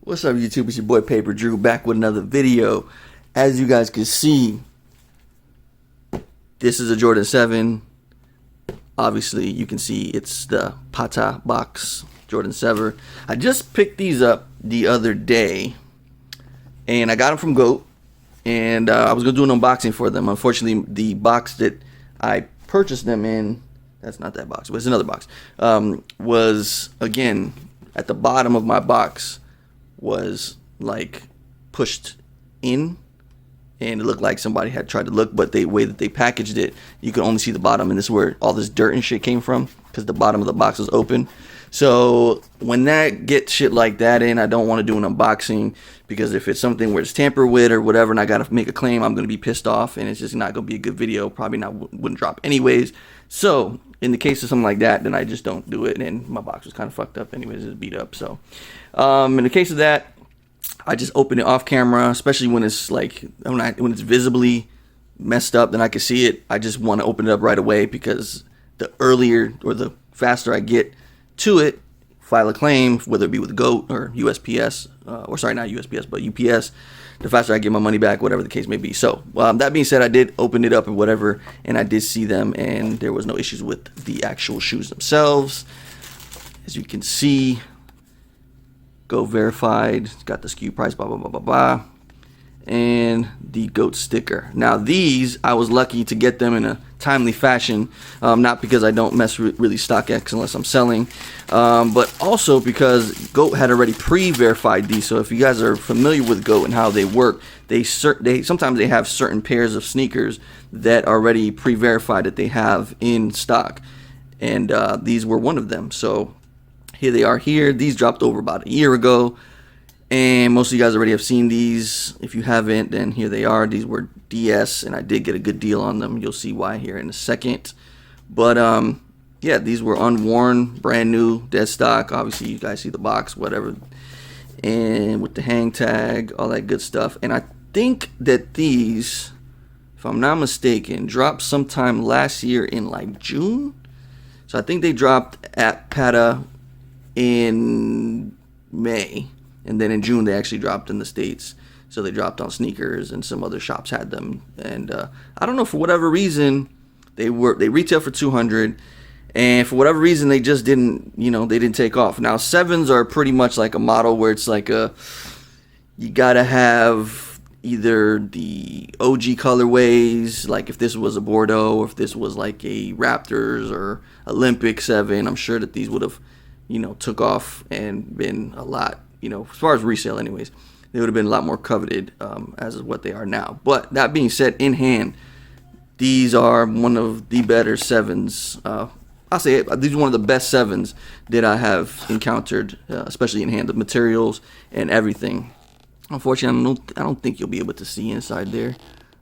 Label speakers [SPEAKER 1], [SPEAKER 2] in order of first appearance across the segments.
[SPEAKER 1] What's up, YouTube? It's your boy Paper Drew back with another video. As you guys can see, this is a Jordan 7. Obviously, you can see it's the Patta box Jordan 7. I just picked these up the other day, and I got them from GOAT, and I was going to do an unboxing for them. Unfortunately, the box that I purchased them in, that's not that box, but it's another box, was, again, at the bottom of my box, was like pushed in, and it looked like somebody had tried to look, but the way that they packaged it, you could only see the bottom, and this is where all this dirt and shit came from, because the bottom of the box was open. So when that gets shit like that in, I don't want to do an unboxing, because if it's something where it's tampered with or whatever and I gotta make a claim, I'm gonna be pissed off, and it's just not gonna be a good video. Probably not, wouldn't drop anyways. So in the case of something like that, then I just don't do it, and my box was kind of fucked up anyways, it's beat up. So in the case of that, I just open it off camera, especially when it's like when it's visibly messed up, then I can see it. I just want to open it up right away, because the earlier or the faster I get to it, file a claim, whether it be with GOAT or USPS, or sorry, not USPS, but UPS, the faster I get my money back, whatever the case may be. So that being said, I did open it up and whatever, and I did see them, and there was no issues with the actual shoes themselves. As you can see, GOAT verified, it's got the SKU price, blah, blah, blah, blah, blah, and the GOAT sticker. Now these, I was lucky to get them in a timely fashion, not because I don't mess with really StockX unless I'm selling, but also because GOAT had already pre-verified these. So if you guys are familiar with GOAT and how they work, they sometimes they have certain pairs of sneakers that are already pre-verified that they have in stock, and these were one of them. So here they are here. These dropped over about a year ago, and most of you guys already have seen these. If you haven't, then here they are. These were DS, and I did get a good deal on them. You'll see why here in a second. But yeah, these were unworn, brand new, dead stock. Obviously, you guys see the box, whatever, and with the hang tag, all that good stuff. And I think that these, if I'm not mistaken, dropped sometime last year in like June. So I think they dropped at Patta in May, and then in June they actually dropped in the States. So they dropped on sneakers, and some other shops had them, and I don't know, for whatever reason they retail for $200, and for whatever reason they just didn't, they didn't take off. Now 7s are pretty much like a model where it's like you gotta have either the OG colorways, like if this was a Bordeaux, or if this was like a Raptors or Olympic 7, I'm sure that these would have took off and been a lot, as far as resale anyways, they would have been a lot more coveted as what they are now. But that being said, in hand, these are one of the better 7s. I'll say it, these are one of the best 7s that I have encountered, especially in hand, the materials and everything. Unfortunately, I don't think you'll be able to see inside there,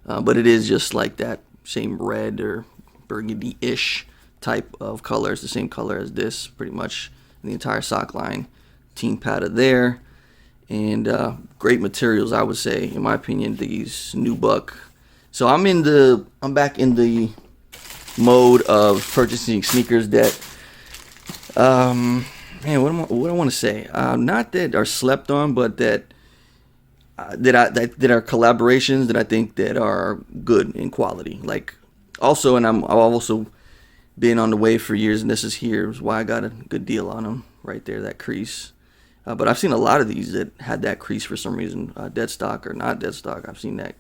[SPEAKER 1] but it is just like that same red or burgundy-ish type of color. It's the same color as this, pretty much, the entire sock line. Team Patta there, and great materials, I would say, in my opinion, these nubuck. So I'm back in the mode of purchasing sneakers that man, what I want to say, not that are slept on, but that are collaborations that I think that are good in quality. Like, also, and I've also been on the wave for years, and this is why I got a good deal on them right there, that crease. But I've seen a lot of these that had that crease for some reason, dead stock or not dead stock. I've seen that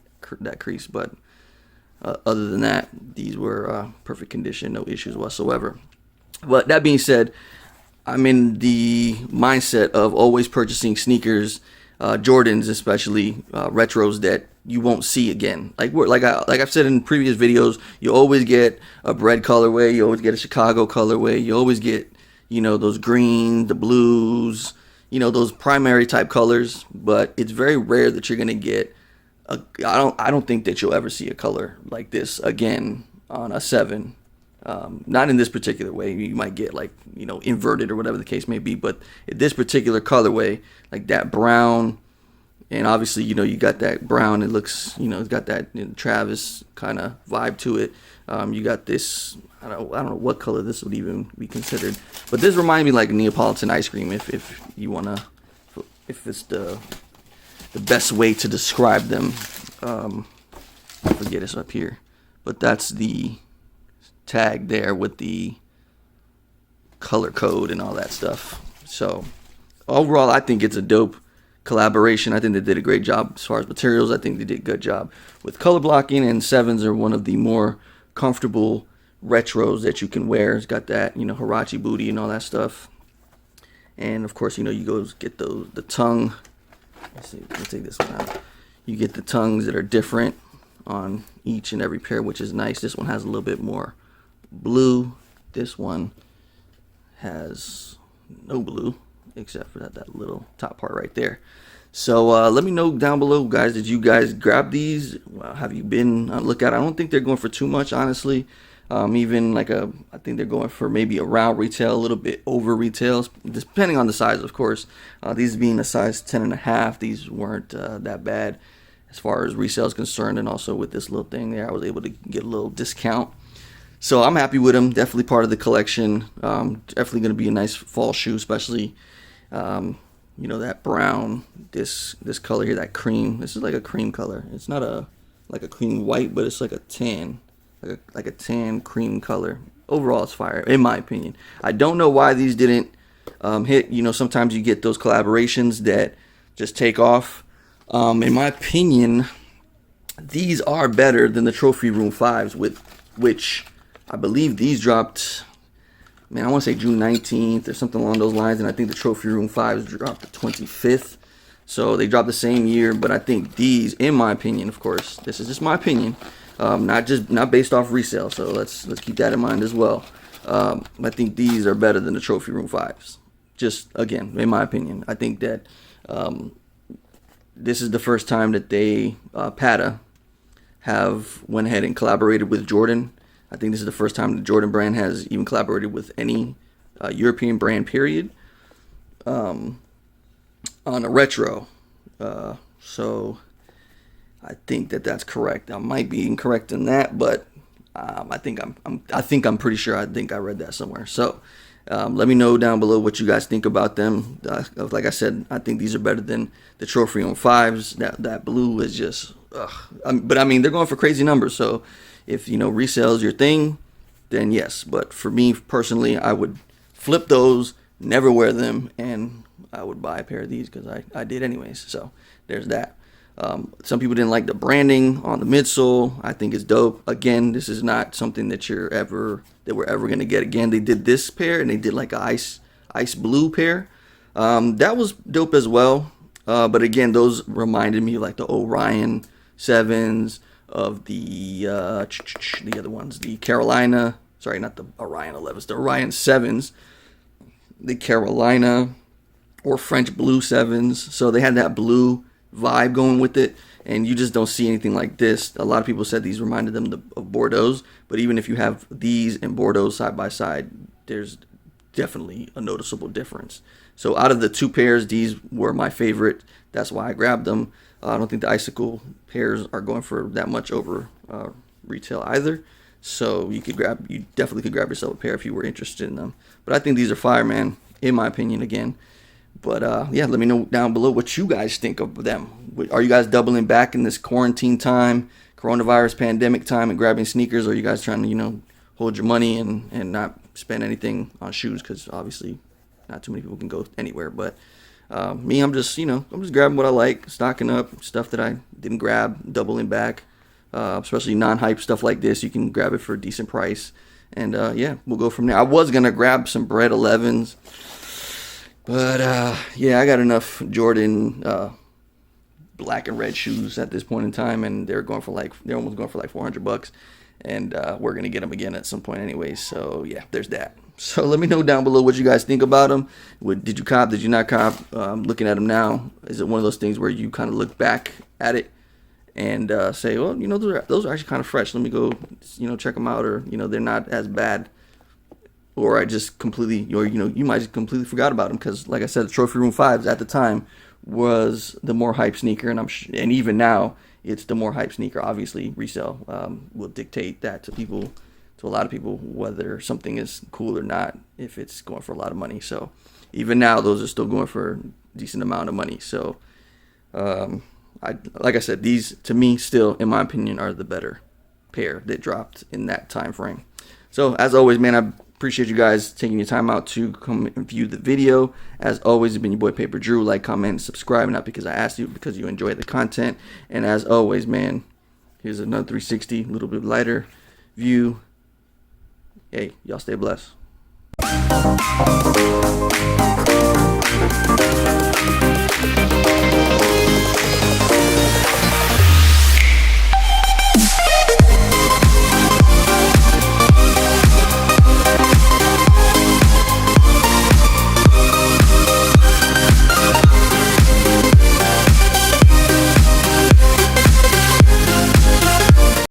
[SPEAKER 1] crease, but other than that, these were perfect condition, no issues whatsoever. But that being said, I'm in the mindset of always purchasing sneakers, Jordans especially, retros that you won't see again. Like I've said in previous videos, you always get a red colorway, you always get a Chicago colorway, you always get those green, the blues, those primary type colors. But it's very rare that you're gonna get I don't think that you'll ever see a color like this again on a 7. Not in this particular way. You might get like inverted or whatever the case may be, but this particular colorway, like that brown, and obviously you got that brown, it looks it's got that Travis kind of vibe to it. You got this, I don't know what color this would even be considered, but this reminds me like Neapolitan ice cream, if you want to if it's the best way to describe them. I forget it's up here, but that's the tag there with the color code and all that stuff. So overall, I think it's a dope collaboration. I think they did a great job as far as materials. I think they did a good job with color blocking, and 7s are one of the more comfortable retros that you can wear. It's got that, Hirachi booty and all that stuff. And of course, you go get the tongue. Let's see, let's take this one out. You get the tongues that are different on each and every pair, which is nice. This one has a little bit more blue. This one has no blue except for that little top part right there. So let me know down below, guys. Did you guys grab these? Well, have you been on lookout? I don't think they're going for too much, honestly. Even I think they're going for maybe around retail, a little bit over retail, depending on the size, of course. These being a size 10.5, these weren't that bad as far as resale is concerned. And also with this little thing there, I was able to get a little discount. So I'm happy with them. Definitely part of the collection. Definitely going to be a nice fall shoe, especially, that brown, this color here, that cream. This is like a cream color. It's not like a cream white, but it's like a tan. Like a tan cream color. Overall, it's fire, in my opinion. I don't know why these didn't hit. Sometimes you get those collaborations that just take off. In my opinion, these are better than the Trophy Room 5s, which I believe these dropped, I want to say June 19th or something along those lines. And I think the Trophy Room 5s dropped the 25th. So they dropped the same year. But I think these, in my opinion, of course, this is just my opinion, not based off resale, so let's keep that in mind as well. I think these are better than the Trophy Room 5s. Just again, in my opinion, I think that this is the first time that they Patta have went ahead and collaborated with Jordan. I think this is the first time the Jordan brand has even collaborated with any European brand, period, on a retro. So I think that's correct. I might be incorrect in that, but I think I'm pretty sure. I think I read that somewhere. So let me know down below what you guys think about them. Like I said, I think these are better than the Trophy Room 5s. That blue is just, but I mean, they're going for crazy numbers. So if resale is your thing, then yes. But for me personally, I would flip those, never wear them, and I would buy a pair of these because I did anyways. So there's that. Some people didn't like the branding on the midsole. I think it's dope. Again, this is not something that we're ever going to get again. They did this pair and they did like a ice blue pair. That was dope as well. But again, those reminded me like the Orion 7s of the other ones, the Carolina. Sorry, not the Orion 11s, the Orion 7s, the Carolina or French blue 7s. So they had that blue vibe going with it, and you just don't see anything like this. A lot of people said these reminded them of Bordeaux's, but even if you have these and Bordeaux side by side, there's definitely a noticeable difference. So out of the two pairs, these were my favorite. That's why I grabbed them. I don't think the Icicle pairs are going for that much over retail either. So you definitely could grab yourself a pair if you were interested in them. But I think these are fire, man, in my opinion, again. But yeah, let me know down below what you guys think of them. Are you guys doubling back in this quarantine time, coronavirus pandemic time, and grabbing sneakers? Or are you guys trying to, hold your money and not spend anything on shoes? Because obviously not too many people can go anywhere. But me, I'm just grabbing what I like, stocking up, stuff that I didn't grab, doubling back. Especially non-hype stuff like this, you can grab it for a decent price. And yeah, we'll go from there. I was going to grab some Bread 11s. But yeah, I got enough Jordan black and red shoes at this point in time, and they're almost going for like $400, and we're gonna get them again at some point anyway. So yeah, there's that. So let me know down below what you guys think about them. Did you cop? Did you not cop? Looking at them now, is it one of those things where you kind of look back at it and say, well, those are actually kind of fresh. Let me go, check them out, or they're not as bad. Or I just completely, you might just completely forgot about them because, like I said, the Trophy Room 5s at the time was the more hype sneaker, and even now it's the more hype sneaker. Obviously, resale will dictate that to a lot of people, whether something is cool or not, if it's going for a lot of money. So even now, those are still going for decent amount of money. So like I said, these to me still, in my opinion, are the better pair that dropped in that time frame. So as always, man, I appreciate you guys taking your time out to come and view the video. As always, it's been your boy Paper Drew. Like, comment, and subscribe. Not because I asked you, because you enjoy the content. And as always, man, here's another 360, a little bit lighter view. Hey, y'all stay blessed.